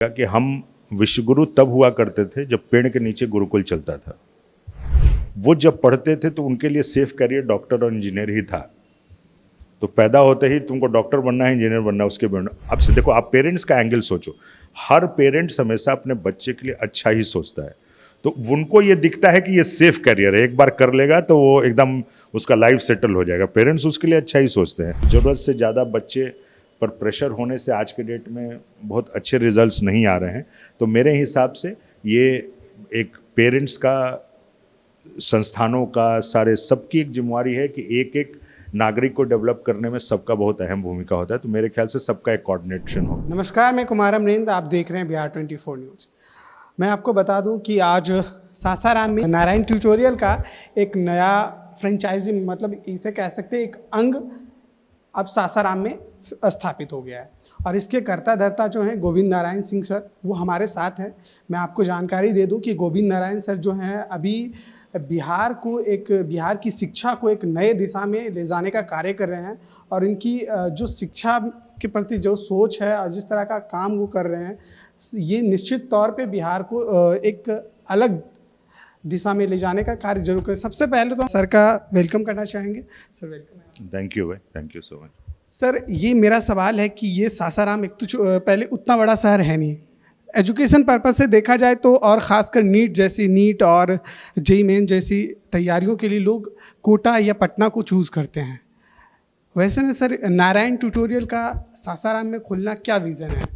कि हम विश्वगुरु तब हुआ करते थे जब पेड़ के नीचे गुरुकुल चलता था। वो जब पढ़ते थे तो उनके लिए सेफ करियर डॉक्टर और इंजीनियर ही था। तो पैदा होते ही तुमको डॉक्टर बनना है, इंजीनियर बनना है, उसके बनना। अब से देखो, आप पेरेंट्स का एंगल सोचो। हर पेरेंट्स हमेशा अपने बच्चे के लिए अच्छा ही सोचता है। तो उनको ये दिखता है कि ये सेफ करियर है, एक बार कर लेगा तो वो एकदम उसका लाइफ सेटल हो जाएगा। पेरेंट्स उसके लिए अच्छा ही सोचते हैं। ज़रूरत से ज़्यादा बच्चे पर प्रेशर होने से आज के डेट में बहुत अच्छे रिजल्ट्स नहीं आ रहे हैं। तो मेरे हिसाब से ये एक पेरेंट्स का, संस्थानों का, सारे सबकी एक जिम्मेवारी है कि एक एक नागरिक को डेवलप करने में सबका बहुत अहम भूमिका होता है। तो मेरे ख्याल से सबका एक कोऑर्डिनेशन हो। नमस्कार, मैं कुमार अमरेंद्र, आप देख रहे हैं BR24 न्यूज़। मैं आपको बता दूं कि आज सासाराम में नारायण ट्यूटोरियल का एक नया फ्रेंचाइजी, मतलब इसे कह सकते हैं एक अंग, अब सासाराम में स्थापित हो गया है। और इसके कर्ता धर्ता जो हैं गोविंद नारायण सिंह सर, वो हमारे साथ हैं। मैं आपको जानकारी दे दूं कि गोविंद नारायण सर जो हैं अभी बिहार की शिक्षा को एक नए दिशा में ले जाने का कार्य कर रहे हैं। और इनकी जो शिक्षा के प्रति जो सोच है और जिस तरह का काम वो कर रहे हैं, ये निश्चित तौर पे बिहार को एक अलग दिशा में ले जाने का कार्य जरूर करें। सबसे पहले तो सर का वेलकम करना चाहेंगे। Sir welcome. थैंक यू भाई, thank you so much. Sir, ये मेरा सवाल है कि ये सासाराम एक तो पहले उतना बड़ा शहर है नहीं, एजुकेशन पर्पज से देखा जाए तो, और ख़ासकर नीट और जेई मेन जैसी तैयारियों के लिए लोग कोटा या पटना को चूज़ करते हैं। वैसे में सर, नारायण ट्यूटोरियल का सासाराम में खुलना क्या विज़न है?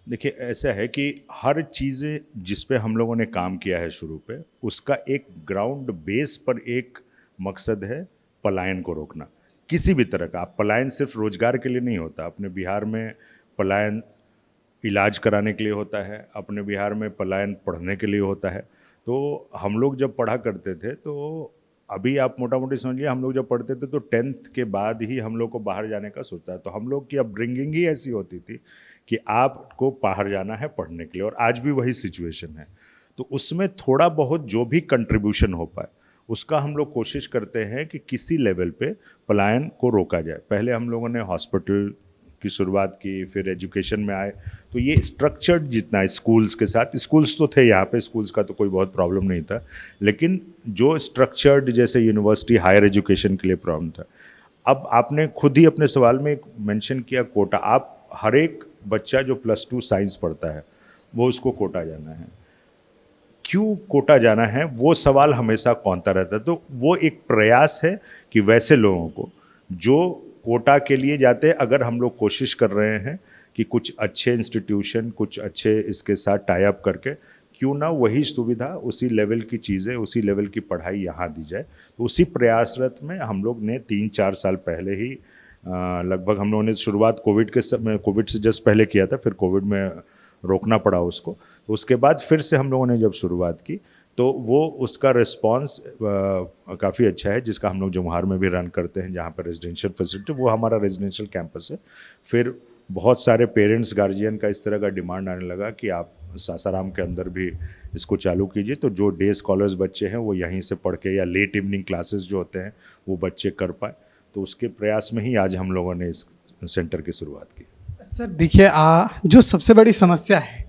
देखिए, ऐसा है कि हर चीज़ें जिस पे हम लोगों ने काम किया है शुरू पे, उसका एक ग्राउंड बेस पर एक मकसद है, पलायन को रोकना। किसी भी तरह का। आप पलायन सिर्फ रोजगार के लिए नहीं होता। अपने बिहार में पलायन इलाज कराने के लिए होता है, अपने बिहार में पलायन पढ़ने के लिए होता है। तो हम लोग जब पढ़ा करते थे, तो अभी आप मोटा मोटी समझिए, हम लोग जब पढ़ते थे तो 10th के बाद ही हम लोग को बाहर जाने का सोचता है। तो हम लोग की अपब्रिंगिंग ही ऐसी होती थी कि आपको बाहर जाना है पढ़ने के लिए, और आज भी वही सिचुएशन है। तो उसमें थोड़ा बहुत जो भी कंट्रीब्यूशन हो पाए, उसका हम लोग कोशिश करते हैं कि किसी लेवल पे पलायन को रोका जाए। पहले हम लोगों ने हॉस्पिटल की शुरुआत की, फिर एजुकेशन में आए। तो ये स्ट्रक्चर्ड जितना है स्कूल्स के साथ, स्कूल्स तो थे यहाँ पे, स्कूल्स का तो कोई बहुत प्रॉब्लम नहीं था, लेकिन जो स्ट्रक्चर्ड जैसे यूनिवर्सिटी, हायर एजुकेशन के लिए प्रॉब्लम था। अब आपने खुद ही अपने सवाल में मेंशन किया कोटा। आप हर एक बच्चा जो +2 साइंस पढ़ता है, वो उसको कोटा जाना है। क्यों कोटा जाना है, वो सवाल हमेशा कौनता रहता है। तो वो एक प्रयास है कि वैसे लोगों को जो कोटा के लिए जाते हैं, अगर हम लोग कोशिश कर रहे हैं कि कुछ अच्छे इंस्टीट्यूशन, कुछ अच्छे इसके साथ टाई अप करके क्यों ना वही सुविधा, उसी लेवल की चीज़ें, उसी लेवल की पढ़ाई यहाँ दी जाए। तो उसी प्रयासरत में हम लोग ने 3-4 साल पहले ही लगभग हम लोगों ने शुरुआत कोविड से जस्ट पहले किया था, फिर कोविड में रोकना पड़ा उसको। तो उसके बाद फिर से हम लोगों ने जब शुरुआत की, तो वो उसका रिस्पांस काफ़ी अच्छा है, जिसका हम लोग जमुहार में भी रन करते हैं, जहाँ पर रेजिडेंशियल फैसिलिटी, वो हमारा रेजिडेंशियल कैंपस है। फिर बहुत सारे पेरेंट्स, गार्जियन का इस तरह का डिमांड आने लगा कि आप सासाराम के अंदर भी इसको चालू कीजिए। तो जो डे स्कॉलर्स बच्चे हैं वो यहीं से पढ़ के, या लेट इवनिंग क्लासेस जो होते हैं वो बच्चे कर पाए। तो उसके प्रयास में ही आज हम लोगों ने इस सेंटर की शुरुआत की। सर देखिए, जो सबसे बड़ी समस्या है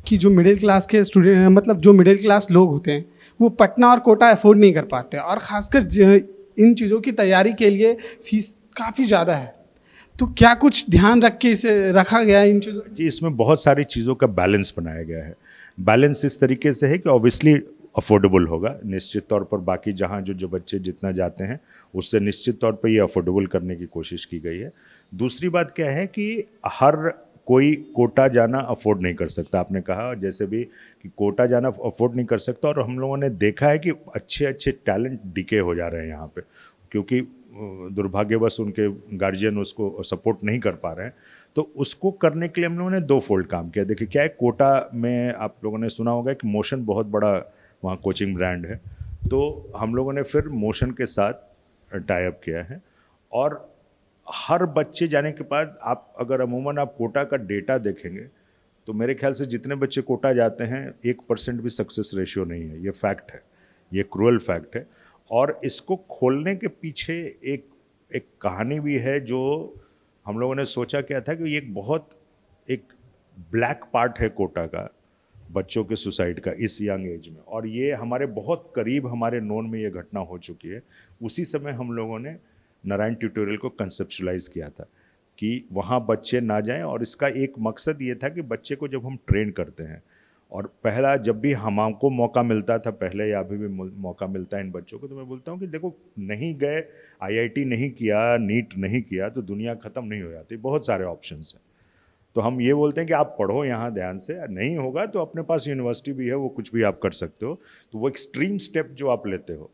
कि जो मिडिल क्लास के स्टूडेंट, मतलब जो मिडिल क्लास लोग होते हैं, वो पटना और कोटा अफोर्ड नहीं कर पाते, और ख़ासकर इन चीज़ों की तैयारी के लिए फीस काफ़ी ज़्यादा है। तो क्या कुछ ध्यान रख के इसे रखा गया है इन चीज़ों? जी, इसमें बहुत सारी चीज़ों का बैलेंस बनाया गया है। बैलेंस इस तरीके से है कि ऑब्वियसली अफोर्डेबल होगा निश्चित तौर पर। बाकी जहाँ जो बच्चे जितना जाते हैं, उससे निश्चित तौर पर ये अफोर्डेबल करने की कोशिश की गई है। दूसरी बात क्या है कि हर कोई कोटा जाना अफोर्ड नहीं कर सकता। आपने कहा जैसे भी कि कोटा जाना अफोर्ड नहीं कर सकता, और हम लोगों ने देखा है कि अच्छे अच्छे टैलेंट डिके हो जा रहे हैं यहाँ पे, क्योंकि दुर्भाग्यवश उनके गार्जियन उसको सपोर्ट नहीं कर पा रहे हैं। तो उसको करने के लिए हम लोगों ने 2 फोल्ड काम किया। देखिए क्या है, कोटा में आप लोगों ने सुना होगा कि मोशन बहुत बड़ा वहाँ कोचिंग ब्रांड है। तो हम लोगों ने फिर मोशन के साथ टाई अप किया है, और हर बच्चे जाने के बाद आप अगर अमूमन आप कोटा का डेटा देखेंगे, तो मेरे ख्याल से जितने बच्चे कोटा जाते हैं 1% भी सक्सेस रेशियो नहीं है। ये फैक्ट है, ये क्रूअल फैक्ट है। और इसको खोलने के पीछे एक एक कहानी भी है, जो हम लोगों ने सोचा क्या था कि ये एक बहुत एक ब्लैक पार्ट है कोटा का, बच्चों के सुसाइड का इस यंग एज में, और ये हमारे बहुत करीब हमारे नोन में ये घटना हो चुकी है। उसी समय हम लोगों ने नारायण ट्यूटोरियल को कंसेप्चुलाइज किया था कि वहाँ बच्चे ना जाएं, और इसका एक मकसद ये था कि बच्चे को जब हम ट्रेन करते हैं, और पहला जब भी हमको मौका मिलता था पहले या अभी भी मौका मिलता है इन बच्चों को, तो मैं बोलता हूँ कि देखो, नहीं गए, आईआईटी नहीं किया, नीट नहीं किया तो दुनिया ख़त्म नहीं हो जाती, बहुत सारे ऑप्शंस हैं। तो हम ये बोलते हैं कि आप पढ़ो यहाँ ध्यान से, नहीं होगा तो अपने पास यूनिवर्सिटी भी है, वो कुछ भी आप कर सकते हो। तो वो एक्सट्रीम स्टेप जो आप लेते हो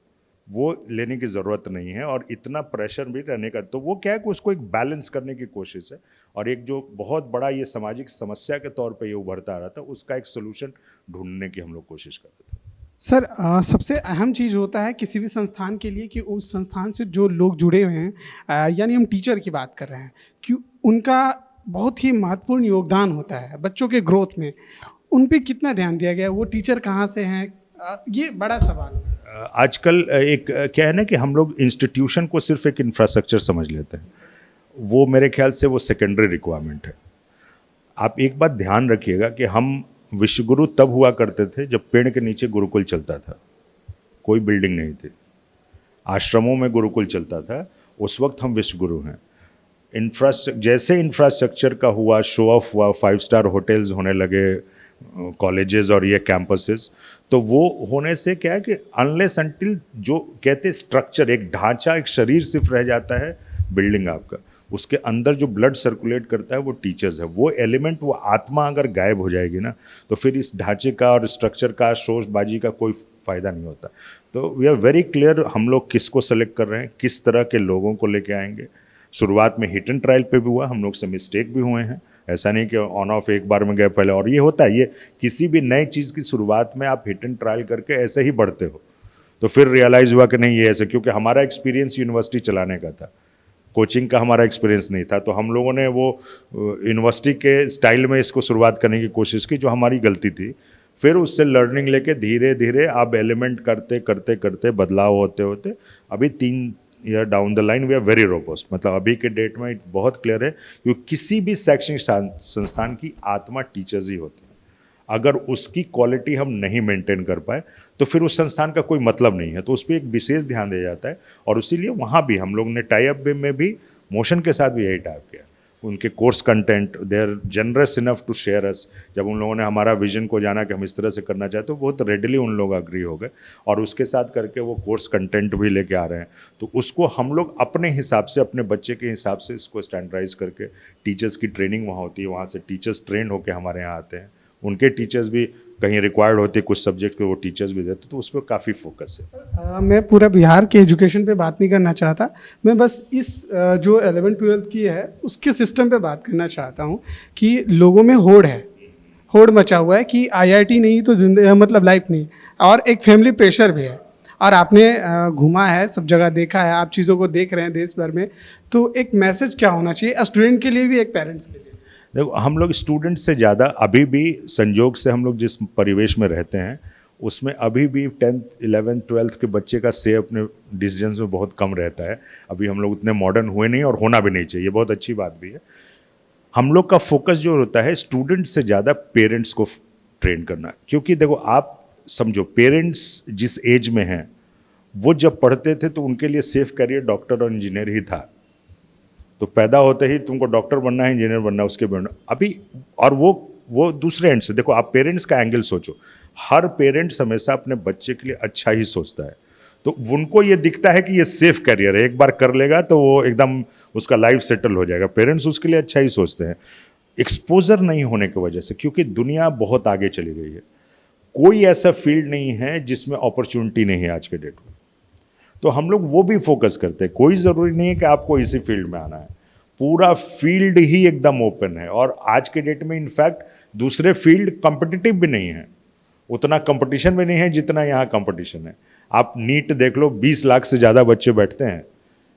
वो लेने की ज़रूरत नहीं है, और इतना प्रेशर भी रहने का, तो वो क्या है कि उसको एक बैलेंस करने की कोशिश है, और एक जो बहुत बड़ा ये सामाजिक समस्या के तौर पे ये उभरता आ रहा था, उसका एक सोल्यूशन ढूंढने की हम लोग कोशिश कर रहे थे। सर सबसे अहम चीज़ होता है किसी भी संस्थान के लिए कि उस संस्थान से जो लोग जुड़े हुए हैं, यानी हम टीचर की बात कर रहे हैं, कि उनका बहुत ही महत्वपूर्ण योगदान होता है बच्चों के ग्रोथ में। उन पे कितना ध्यान दिया गया है, वो टीचर कहाँ से हैं, ये बड़ा सवाल है। आजकल एक क्या है ना कि हम लोग इंस्टीट्यूशन को सिर्फ एक इंफ्रास्ट्रक्चर समझ लेते हैं, वो मेरे ख्याल से वो सेकेंडरी रिक्वायरमेंट है। आप एक बात ध्यान रखिएगा कि हम विश्वगुरु तब हुआ करते थे जब पेड़ के नीचे गुरुकुल चलता था, कोई बिल्डिंग नहीं थी, आश्रमों में गुरुकुल चलता था, उस वक्त हम विश्वगुरु हैं। जैसे इंफ्रास्ट्रक्चर का हुआ, शो ऑफ हुआ, 5 स्टार होटल्स होने लगे, कॉलेजेस और ये कैंपसेस, तो वो होने से क्या है कि अनलेस अंटिल जो कहते स्ट्रक्चर, एक ढांचा, एक शरीर सिर्फ रह जाता है, बिल्डिंग आपका, उसके अंदर जो ब्लड सर्कुलेट करता है वो टीचर्स है। वो एलिमेंट, वो आत्मा अगर गायब हो जाएगी ना, तो फिर इस ढांचे का और स्ट्रक्चर का, शोशबाजी का कोई फ़ायदा नहीं होता। तो वी आर वेरी क्लियर हम लोग किसको सेलेक्ट कर रहे हैं, किस तरह के लोगों को लेके आएंगे। शुरुआत में हिट एंड ट्रायल पे भी हुआ, हम लोग से मिस्टेक भी हुए हैं, ऐसा नहीं कि ऑन ऑफ एक बार में गए पहले। और ये होता है, ये किसी भी नई चीज़ की शुरुआत में आप हिट एंड ट्रायल करके ऐसे ही बढ़ते हो, तो फिर रियलाइज़ हुआ कि नहीं ये ऐसे, क्योंकि हमारा एक्सपीरियंस यूनिवर्सिटी चलाने का था, कोचिंग का हमारा एक्सपीरियंस नहीं था, तो हम लोगों ने वो यूनिवर्सिटी के स्टाइल में इसको शुरुआत करने की कोशिश की, जो हमारी गलती थी। फिर उससे लर्निंग लेके धीरे धीरे आप एलिमेंट करते करते करते बदलाव होते होते अभी 3 year down the line we are very robust. मतलब अभी के डेट में बहुत क्लियर है कि किसी भी शैक्षणिक संस्थान की आत्मा टीचर्स ही होती है। अगर उसकी क्वालिटी हम नहीं मेंटेन कर पाए तो फिर उस संस्थान का कोई मतलब नहीं है, तो उस पर एक विशेष ध्यान दिया जाता है। और इसीलिए वहाँ भी हम लोग ने टाई अप में भी मोशन के साथ भी यही टाइप किया, उनके course content, they are generous enough to share us. जब उन लोगों ने हमारा विजन को जाना कि हम इस तरह से करना चाहते, तो बहुत रेडली उन लोग अग्री हो गए, और उसके साथ करके वो कोर्स कंटेंट भी लेके आ रहे हैं। तो उसको हम लोग अपने हिसाब से, अपने बच्चे के हिसाब से इसको स्टैंडर्डाइज करके, टीचर्स की ट्रेनिंग वहाँ होती है, वहाँ से टीचर्स ट्रेंड होकर हमारे यहाँ आते हैं, उनके टीचर्स भी कहीं रिक्वायर्ड होते हैं, कुछ सब्जेक्ट के वो टीचर्स भी देते, तो उस पर काफ़ी फोकस है। मैं पूरा बिहार के एजुकेशन पे बात नहीं करना चाहता, मैं बस इस जो 11th-12th की है उसके सिस्टम पे बात करना चाहता हूँ कि लोगों में होड़ मचा हुआ है कि आईआईटी नहीं तो जिंदगी, मतलब लाइफ नहीं, और एक फैमिली प्रेशर भी है। और आपने घूमा है, सब जगह देखा है, आप चीज़ों को देख रहे हैं देश भर में, तो एक मैसेज क्या होना चाहिए स्टूडेंट के लिए भी, एक पेरेंट्स के लिए? देखो, हम लोग स्टूडेंट से ज़्यादा अभी भी संजोग से हम लोग जिस परिवेश में रहते हैं उसमें अभी भी 10th, 11th, 12th के बच्चे का से अपने डिसीजंस में बहुत कम रहता है। अभी हम लोग उतने मॉडर्न हुए नहीं, और होना भी नहीं चाहिए, बहुत अच्छी बात भी है। हम लोग का फोकस जो होता है स्टूडेंट से ज़्यादा पेरेंट्स को ट्रेन करना, क्योंकि देखो आप समझो, पेरेंट्स जिस एज में हैं वो जब पढ़ते थे तो उनके लिए सेफ करियर डॉक्टर और इंजीनियर ही था। तो पैदा होते ही तुमको डॉक्टर बनना है, इंजीनियर बनना है, उसके बनना अभी। और वो दूसरे एंड से देखो, आप पेरेंट्स का एंगल सोचो, हर पेरेंट्स हमेशा अपने बच्चे के लिए अच्छा ही सोचता है। तो उनको ये दिखता है कि ये सेफ करियर है, एक बार कर लेगा तो वो एकदम उसका लाइफ सेटल हो जाएगा, पेरेंट्स उसके लिए अच्छा ही सोचते हैं। एक्सपोजर नहीं होने की वजह से, क्योंकि दुनिया बहुत आगे चली गई है, कोई ऐसा फील्ड नहीं है जिसमें अपॉर्चुनिटी नहीं है आज के डेट में। तो हम लोग वो भी फोकस करते हैं, कोई ज़रूरी नहीं है कि आपको इसी फील्ड में आना है, पूरा फील्ड ही एकदम ओपन है। और आज के डेट में इनफैक्ट दूसरे फील्ड कॉम्पिटिटिव भी नहीं है, उतना कंपटीशन भी नहीं है जितना यहाँ कंपटीशन है। आप नीट देख लो, 20 लाख से ज़्यादा बच्चे बैठते हैं,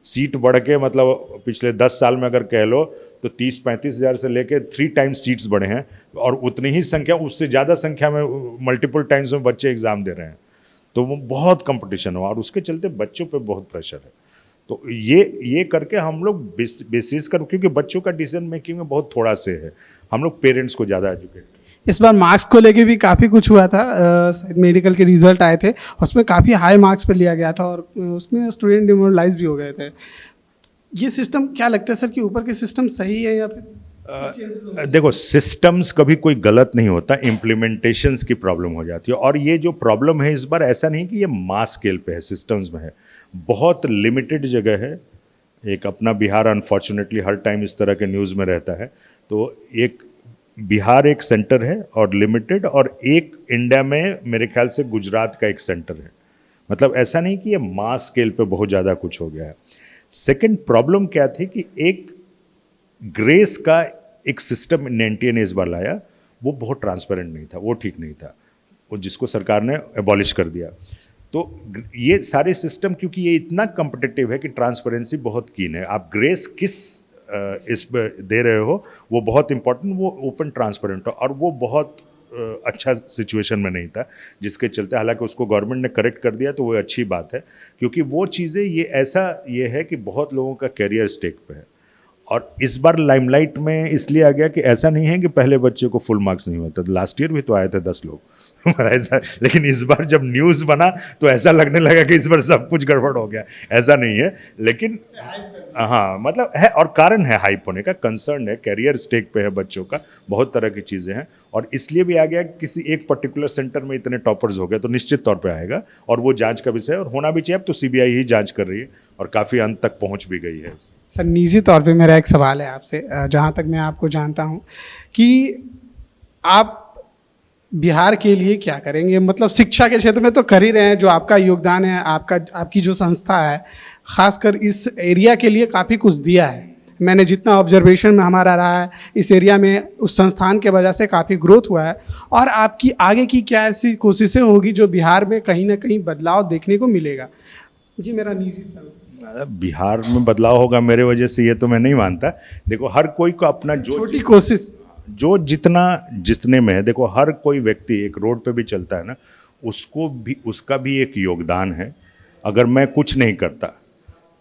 सीट बढ़ के मतलब पिछले 10 साल में अगर कह लो तो 30-35 हज़ार से लेके 3 टाइम्स सीट्स बढ़े हैं, और उतनी ही संख्या, उससे ज़्यादा संख्या में मल्टीपल टाइम्स में बच्चे एग्ज़ाम दे रहे हैं। तो वो बहुत कंपटीशन हुआ, और उसके चलते बच्चों पे बहुत प्रेशर है। तो ये करके हम लोग बेसिस कर, क्योंकि बच्चों का डिसीजन मेकिंग में बहुत थोड़ा से है, हम लोग पेरेंट्स को ज़्यादा एजुकेट। इस बार मार्क्स को लेके भी काफ़ी कुछ हुआ था, शायद मेडिकल के रिजल्ट आए थे, उसमें काफ़ी हाई मार्क्स पे लिया गया था और उसमें स्टूडेंट डिमोरलाइज भी हो गए थे। ये सिस्टम क्या लगता है सर कि ऊपर के सिस्टम सही है या फिर देखो, सिस्टम्स कभी कोई गलत नहीं होता, इम्प्लीमेंटेशंस की प्रॉब्लम हो जाती है। और ये जो प्रॉब्लम है इस बार, ऐसा नहीं कि ये मास स्केल पे है, सिस्टम्स में है, बहुत लिमिटेड जगह है। एक अपना बिहार अनफॉर्चुनेटली हर टाइम इस तरह के न्यूज़ में रहता है, तो एक बिहार एक सेंटर है और लिमिटेड, और एक इंडिया में मेरे ख्याल से गुजरात का एक सेंटर है। मतलब ऐसा नहीं कि ये मास स्केल पे बहुत ज़्यादा कुछ हो गया है। सेकंड प्रॉब्लम क्या थी कि एक ग्रेस का एक सिस्टम एनटीए ने इस बार लाया, वो बहुत ट्रांसपेरेंट नहीं था, वो ठीक नहीं था, वो जिसको सरकार ने एबॉलिश कर दिया। तो ये सारे सिस्टम, क्योंकि ये इतना कम्पिटिटिव है कि ट्रांसपेरेंसी बहुत कीन है, आप ग्रेस किस इस दे रहे हो वो बहुत इंपॉर्टेंट, वो ओपन ट्रांसपेरेंट हो, और वो बहुत अच्छा सिचुएशन में नहीं था, जिसके चलते हालांकि उसको गवर्नमेंट ने करेक्ट कर दिया, तो वो अच्छी बात है, क्योंकि वो चीज़ें ये है कि बहुत लोगों का कैरियर स्टेक पे है। और इस बार लाइमलाइट में इसलिए आ गया कि ऐसा नहीं है कि पहले बच्चे को फुल मार्क्स नहीं होता, लास्ट ईयर भी तो आए थे 10 लोग ऐसा, लेकिन इस बार जब न्यूज़ बना तो ऐसा लगने लगा कि इस बार सब कुछ गड़बड़ हो गया। ऐसा नहीं है, लेकिन हाँ मतलब है, और कारण है हाइप होने का, कंसर्न है, कैरियर स्टेक पे है बच्चों का, बहुत तरह की चीज़ें हैं, और इसलिए भी आ गया कि किसी एक पर्टिकुलर सेंटर में इतने टॉपर्स हो गए तो निश्चित तौर पे आएगा, और वो जांच का विषय है और होना भी चाहिए। अब तो सीबीआई ही जांच कर रही है और काफ़ी अंत तक पहुंच भी गई है। सर निजी तौर पे मेरा एक सवाल है आपसे, जहाँ तक मैं आपको जानता हूँ कि आप बिहार के लिए क्या करेंगे, मतलब शिक्षा के क्षेत्र में तो कर ही रहे हैं, जो आपका योगदान है, आपकी जो संस्था है खासकर इस एरिया के लिए काफ़ी कुछ दिया है। मैंने जितना ऑब्जर्वेशन में हमारा रहा है, इस एरिया में उस संस्थान के वजह से काफ़ी ग्रोथ हुआ है, और आपकी आगे की क्या ऐसी कोशिशें होगी जो बिहार में कहीं ना कहीं बदलाव देखने को मिलेगा? जी मेरा निजी बिहार में बदलाव होगा मेरे वजह से, ये तो मैं नहीं मानता। देखो, हर कोई को अपना जो छोटी कोशिश, जो जितने में है, देखो हर कोई व्यक्ति एक रोड पे भी चलता है ना, उसका भी एक योगदान है। अगर मैं कुछ नहीं करता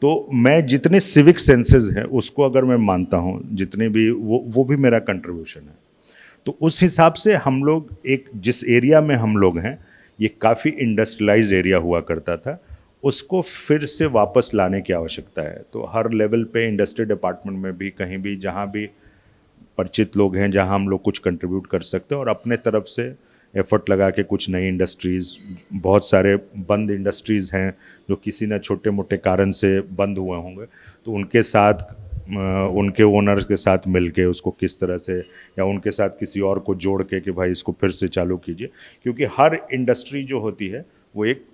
तो मैं जितने सिविक सेंसेस हैं उसको अगर मैं मानता हूँ, जितने भी वो भी मेरा कंट्रीब्यूशन है। तो उस हिसाब से हम लोग जिस एरिया में हम लोग हैं, ये काफ़ी इंडस्ट्रियलाइज एरिया हुआ करता था, उसको फिर से वापस लाने की आवश्यकता है। तो हर लेवल पे इंडस्ट्री डिपार्टमेंट में भी, कहीं भी जहाँ भी परिचित लोग हैं, जहाँ हम लोग कुछ कंट्रीब्यूट कर सकते हैं, और अपने तरफ से एफर्ट लगा के कुछ नई इंडस्ट्रीज़, बहुत सारे बंद इंडस्ट्रीज़ हैं जो किसी न छोटे मोटे कारण से बंद हुए होंगे, तो उनके साथ उनके ओनर्स के साथ मिलके उसको किस तरह से, या उनके साथ किसी और को जोड़ के कि भाई इसको फिर से चालू कीजिए, क्योंकि हर इंडस्ट्री जो होती है वो एक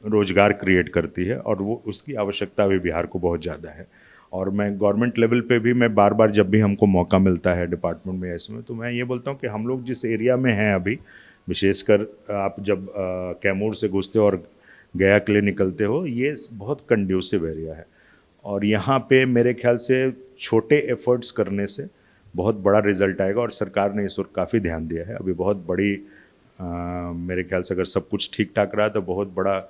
रोजगार क्रिएट करती है, और वो उसकी आवश्यकता भी बिहार को बहुत ज़्यादा है। और मैं गवर्नमेंट लेवल पे भी मैं बार बार जब भी हमको मौका मिलता है डिपार्टमेंट में इसमें, तो मैं ये बोलता हूँ कि हम लोग जिस एरिया में हैं अभी, विशेषकर आप जब कैमूर से घुसते हो और गया के लिए निकलते हो, ये बहुत कंड्यूसिव एरिया है, और यहाँ पे मेरे ख्याल से छोटे एफर्ट्स करने से बहुत बड़ा रिजल्ट आएगा, और सरकार ने इस ओर काफ़ी ध्यान दिया है। अभी बहुत बड़ी मेरे ख्याल से अगर सब कुछ ठीक ठाक रहा तो बहुत बड़ा,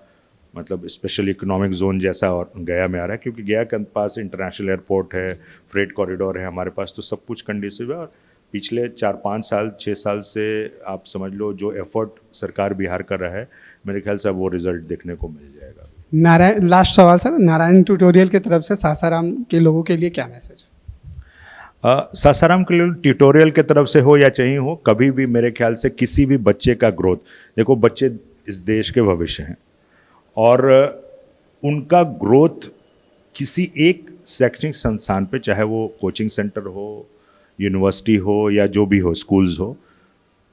मतलब स्पेशल इकोनॉमिक जोन जैसा और गया में आ रहा है, क्योंकि गया के पास इंटरनेशनल एयरपोर्ट है, फ्रेट कॉरिडोर है हमारे पास, तो सब कुछ कंडीसिव है। और पिछले 4-5 साल 6 साल से आप समझ लो जो एफर्ट सरकार बिहार कर रहा है, मेरे ख्याल से अब वो रिजल्ट देखने को मिल जाएगा। नारायण, लास्ट सवाल सर, नारायण ट्यूटोरियल की तरफ से सासाराम के लोगों के लिए क्या मैसेज? सासाराम के लिए ट्यूटोरियल के तरफ से हो या चाहिए हो, कभी भी मेरे ख्याल से किसी भी बच्चे का ग्रोथ, देखो बच्चे इस देश के भविष्य हैं, और उनका ग्रोथ किसी एक शैक्षणिक संस्थान पे, चाहे वो कोचिंग सेंटर हो, यूनिवर्सिटी हो, या जो भी हो, स्कूल्स हो,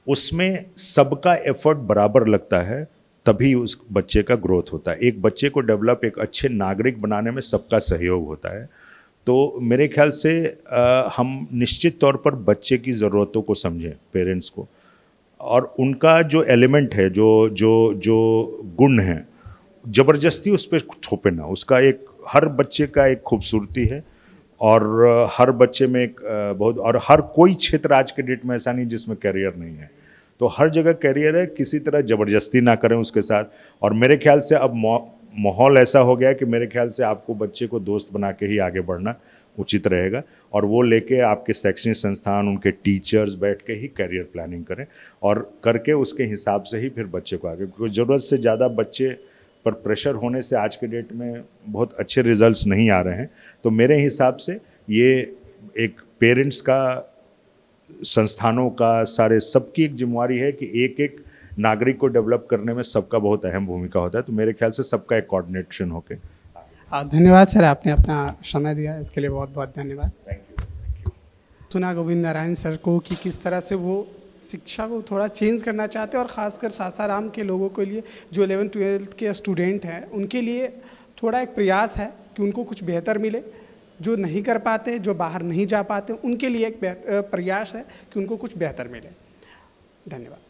उसमें सबका एफर्ट बराबर लगता है, तभी उस बच्चे का ग्रोथ होता है। एक बच्चे को डेवलप, एक अच्छे नागरिक बनाने में सबका सहयोग होता है। तो मेरे ख्याल से हम निश्चित तौर पर बच्चे की ज़रूरतों को समझें, पेरेंट्स को, और उनका जो एलिमेंट है, जो जो जो गुण है, ज़बरदस्ती उस पर थोपे ना। उसका एक, हर बच्चे का एक खूबसूरती है, और हर बच्चे में एक बहुत, और हर कोई क्षेत्र आज के डेट में ऐसा नहीं जिसमें करियर नहीं है, तो हर जगह करियर है, किसी तरह ज़बरदस्ती ना करें उसके साथ। और मेरे ख्याल से अब माहौल ऐसा हो गया है कि मेरे ख्याल से आपको बच्चे को दोस्त बना के ही आगे बढ़ना उचित रहेगा, और वो लेके आपके शैक्षणिक संस्थान, उनके टीचर्स बैठ के ही करियर प्लानिंग करें, और करके उसके हिसाब से ही फिर बच्चे को आगे, क्योंकि ज़रूरत से ज़्यादा बच्चे पर प्रेशर होने से आज के डेट में बहुत अच्छे रिजल्ट्स नहीं आ रहे हैं। तो मेरे हिसाब से ये एक पेरेंट्स का, संस्थानों का, सारे सबकी एक जिम्मेवारी है कि एक एक नागरिक को डेवलप करने में सबका बहुत अहम भूमिका होता है। तो मेरे ख्याल से सबका एक कोऑर्डिनेशन होके। धन्यवाद सर, आपने अपना समय दिया, इसके लिए बहुत बहुत धन्यवाद। Thank you. सुना गोविंद नारायण सर को कि किस तरह से वो शिक्षा को थोड़ा चेंज करना चाहते हैं, और ख़ासकर सासाराम के लोगों के लिए जो 11th-12th के स्टूडेंट हैं उनके लिए थोड़ा एक प्रयास है कि उनको कुछ बेहतर मिले। जो नहीं कर पाते, जो बाहर नहीं जा पाते, उनके लिए एक प्रयास है कि उनको कुछ बेहतर मिले। धन्यवाद।